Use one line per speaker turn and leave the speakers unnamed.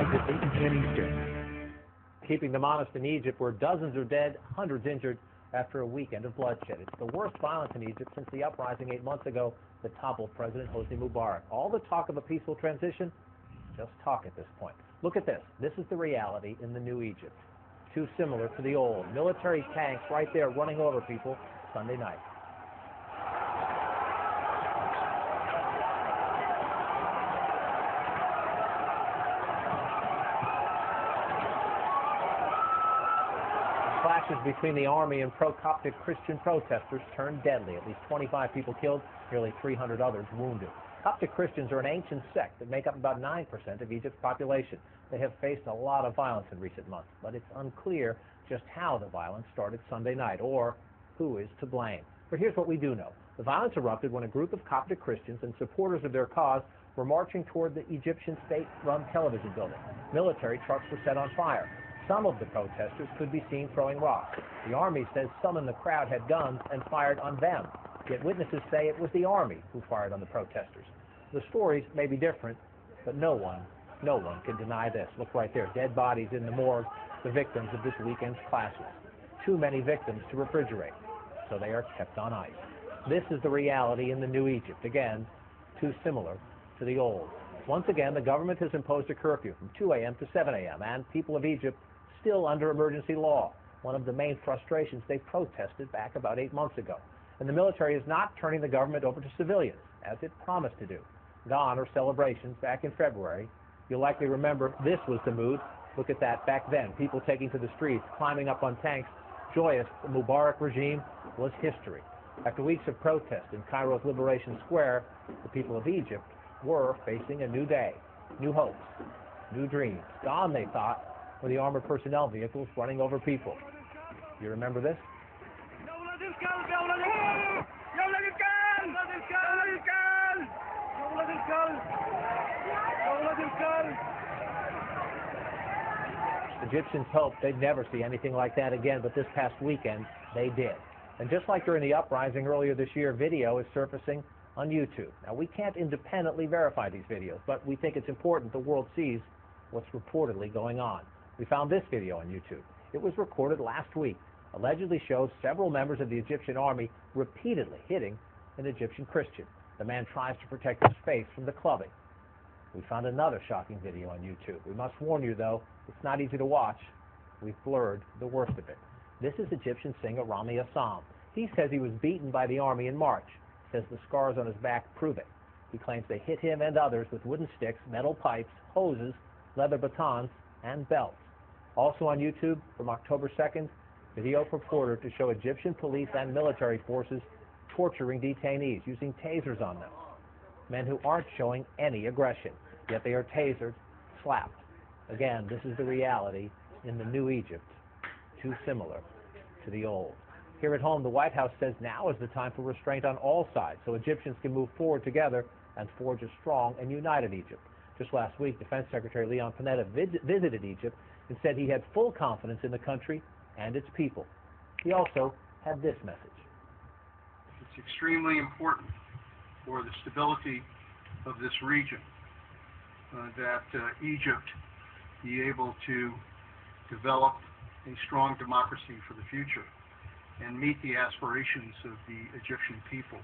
immediately in Egypt. Keeping them honest in Egypt, where dozens are dead, hundreds injured after a weekend of bloodshed. It's the worst violence in Egypt since the uprising 8 months ago that toppled President Hosni Mubarak. All the talk of a peaceful transition, just talk at this point. Look at this. This is the reality in the new Egypt. Too similar to the old. Military tanks right there running over people Sunday night. Clashes between the army and pro-Coptic Christian protesters turned deadly. At least 25 people killed, nearly 300 others wounded. Coptic Christians are an ancient sect that make up about 9% of Egypt's population. They have faced a lot of violence in recent months, but it's unclear just how the violence started Sunday night or who is to blame. But here's what we do know. The violence erupted when a group of Coptic Christians and supporters of their cause were marching toward the Egyptian state-run television building. Military trucks were set on fire. Some of the protesters could be seen throwing rocks. The army says some in the crowd had guns and fired on them. Yet witnesses say it was the army who fired on the protesters. The stories may be different, but no one can deny this. Look right there, dead bodies in the morgue, the victims of this weekend's clashes. Too many victims to refrigerate, so they are kept on ice. This is the reality in the new Egypt. Again, too similar to the old. Once again, the government has imposed a curfew from 2 a.m. to 7 a.m., and people of Egypt still under emergency law, one of the main frustrations they protested back about 8 months ago. And the military is not turning the government over to civilians, as it promised to do. Gone are celebrations back in February. You'll likely remember this was the mood. Look at that back then, people taking to the streets, climbing up on tanks, joyous. The Mubarak regime was history. After weeks of protest in Cairo's Liberation Square, the people of Egypt were facing a new day, new hopes, new dreams. Gone, they thought, were the armored personnel vehicles running over people. You remember this? Egyptians hoped they'd never see anything like that again, but this past weekend, they did. And just like during the uprising earlier this year, video is surfacing on YouTube. Now, we can't independently verify these videos, but we think it's important the world sees what's reportedly going on. We found this video on YouTube. It was recorded last week. Allegedly shows several members of the Egyptian army repeatedly hitting an Egyptian Christian. The man tries to protect his face from the clubbing. We found another shocking video on YouTube. We must warn you, though, it's not easy to watch. We've blurred the worst of it. This is Egyptian singer Rami Assam. He says he was beaten by the army in March. Says the scars on his back prove it. He claims they hit him and others with wooden sticks, metal pipes, hoses, leather batons, and belts. Also on YouTube, from October 2nd, video purported to show Egyptian police and military forces torturing detainees, using tasers on them. Men who aren't showing any aggression, yet they are tasered, slapped. Again, this is the reality in the new Egypt, too similar to the old. Here at home, the White House says now is the time for restraint on all sides, so Egyptians can move forward together and forge a strong and united Egypt. Just last week, Defense Secretary Leon Panetta visited Egypt and said he had full confidence in the country and its people. He also had this message.
It's extremely important for the stability of this region that Egypt be able to develop a strong democracy for the future and meet the aspirations of the Egyptian people.